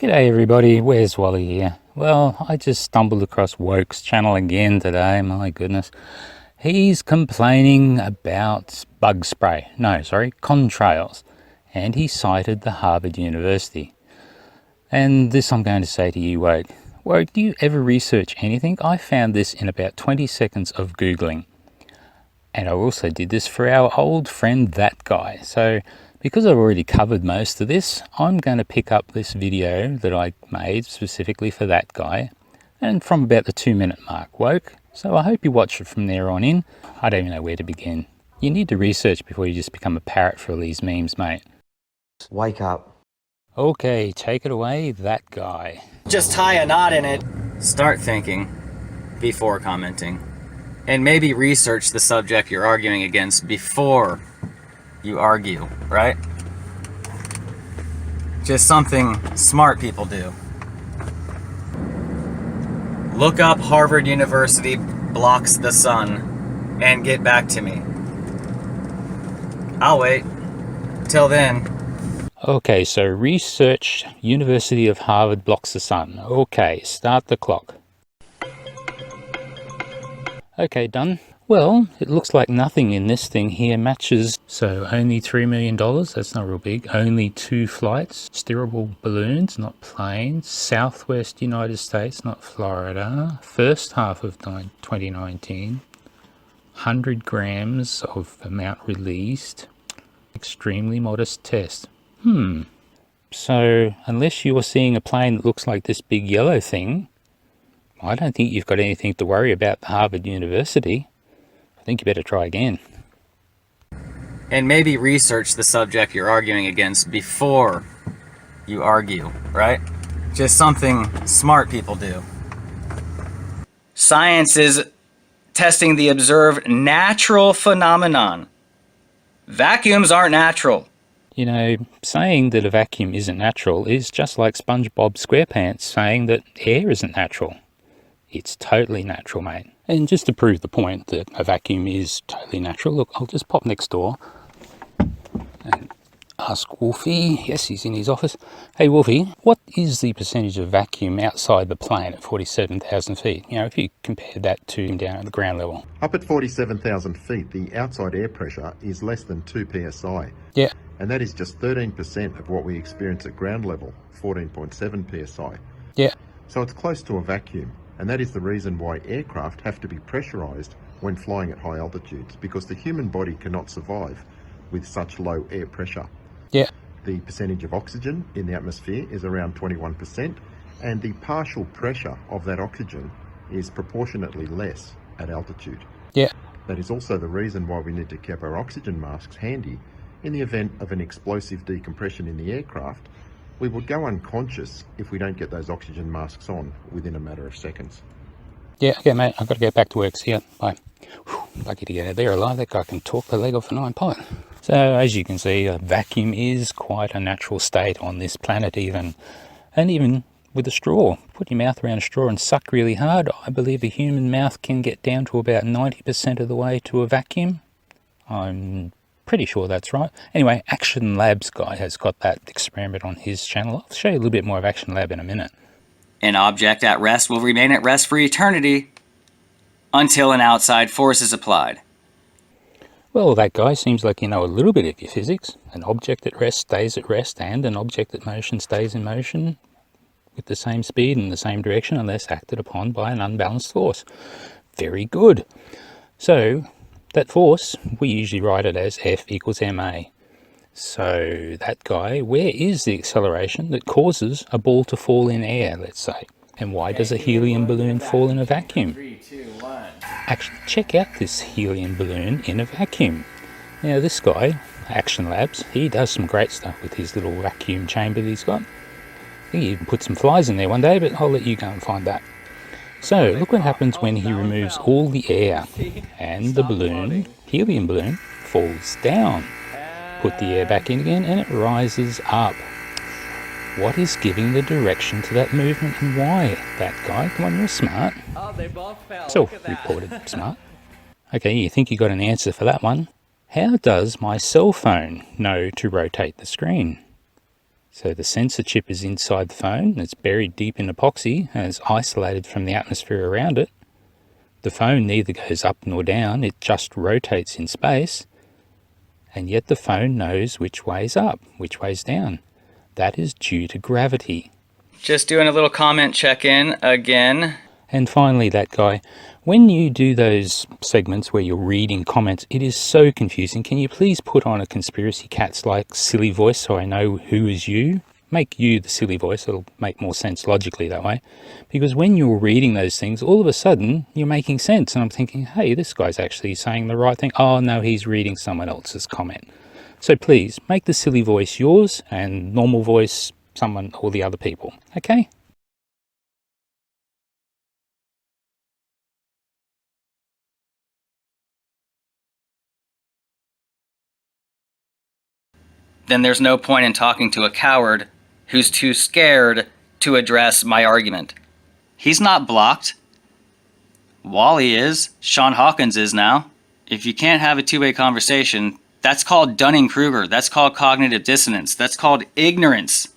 G'day everybody, where's Wally here? Well, I just stumbled across Woke's channel again today, my goodness. He's complaining about bug spray, contrails, and he cited the Harvard University. And this I'm going to say to you, Woke. Woke, do you ever research anything? I found this in about 20 seconds of Googling. And I also did this for our old friend, That Guy. So because I've already covered most of this, I'm going to pick up this video that I made specifically for That Guy, and from about the 2-minute mark, Woke. So I hope you watch it from there on in. I don't even know where to begin. You need to research before you just become a parrot for all these memes, mate. Wake up. Okay, take it away, That Guy. Just tie a knot in it. Start thinking before commenting. And maybe research the subject you're arguing against before you argue, right? Just something smart people do. Look up Harvard University blocks the sun and get back to me. I'll wait. Till then. Okay, so research University of Harvard blocks the sun. Okay, start the clock. Okay, done. Well, it looks like nothing in this thing here matches. So only $3 million, that's not real big. Only 2 flights, steerable balloons, not planes. Southwest United States, not Florida. First half of 2019. 100 grams of amount released. Extremely modest test. So unless you are seeing a plane that looks like this big yellow thing, I don't think you've got anything to worry about the Harvard University. I think you better try again. And maybe research the subject you're arguing against before you argue, right? Just something smart people do. Science is testing the observed natural phenomenon. Vacuums aren't natural. You know, saying that a vacuum isn't natural is just like SpongeBob SquarePants saying that air isn't natural. It's totally natural, mate. And just to prove the point that a vacuum is totally natural, look, I'll just pop next door and ask Wolfie. Yes, he's in his office. Hey, Wolfie, what is the percentage of vacuum outside the plane at 47,000 feet? You know, if you compare that to down at the ground level. Up at 47,000 feet, the outside air pressure is less than 2 psi. Yeah. And that is just 13% of what we experience at ground level, 14.7 psi. Yeah. So it's close to a vacuum. And that is the reason why aircraft have to be pressurized when flying at high altitudes, because the human body cannot survive with such low air pressure. Yeah. The percentage of oxygen in the atmosphere is around 21%, and the partial pressure of that oxygen is proportionately less at altitude. Yeah. That is also the reason why we need to keep our oxygen masks handy in the event of an explosive decompression in the aircraft. We would go unconscious if we don't get those oxygen masks on within a matter of seconds. Yeah, okay, mate, I've got to get back to work. See ya. Bye. Whew, lucky to get out there alive. That guy can talk the leg off a 9-pot. So, as you can see, a vacuum is quite a natural state on this planet even. And even with a straw. Put your mouth around a straw and suck really hard. I believe a human mouth can get down to about 90% of the way to a vacuum. I'm pretty sure that's right. Anyway, Action Labs guy has got that experiment on his channel. I'll show you a little bit more of Action Lab in a minute. An object at rest will remain at rest for eternity until an outside force is applied. Well, that guy seems like you know a little bit of your physics. An object at rest stays at rest, and an object at motion stays in motion with the same speed and the same direction unless acted upon by an unbalanced force. Very good. So that force, we usually write it as F equals ma. So that guy, where is the acceleration that causes a ball to fall in air, let's say? And why does a helium balloon fall in a vacuum? 3, 2, 1. Actually, check out this helium balloon in a vacuum. Now this guy, Action Labs, he does some great stuff with his little vacuum chamber that he's got. I think he even put some flies in there one day, but I'll let you go and find that. So look what happens when he removes all the air and the balloon, helium balloon, falls down. Put the air back in again and it rises up. What is giving the direction to that movement and why? That guy, come on, you're smart. Oh, they both fell. Self-reported smart. Okay, you think you got an answer for that one. How does my cell phone know to rotate the screen? So the sensor chip is inside the phone, it's buried deep in epoxy and it's isolated from the atmosphere around it. The phone neither goes up nor down, it just rotates in space, and yet the phone knows which way's up, which way's down. That is due to gravity. Just doing a little comment check-in again. And finally, that guy, when you do those segments where you're reading comments, it is so confusing. Can you please put on a Conspiracy Cats-like silly voice so I know who is you? Make you the silly voice, it'll make more sense logically that way. Because when you're reading those things, all of a sudden, you're making sense. And I'm thinking, hey, this guy's actually saying the right thing. Oh, no, he's reading someone else's comment. So please, make the silly voice yours and normal voice someone or the other people, okay? Then there's no point in talking to a coward who's too scared to address my argument. He's not blocked. Wally is. Sean Hawkins is now. If you can't have a two-way conversation, that's called Dunning-Kruger. That's called cognitive dissonance. That's called ignorance.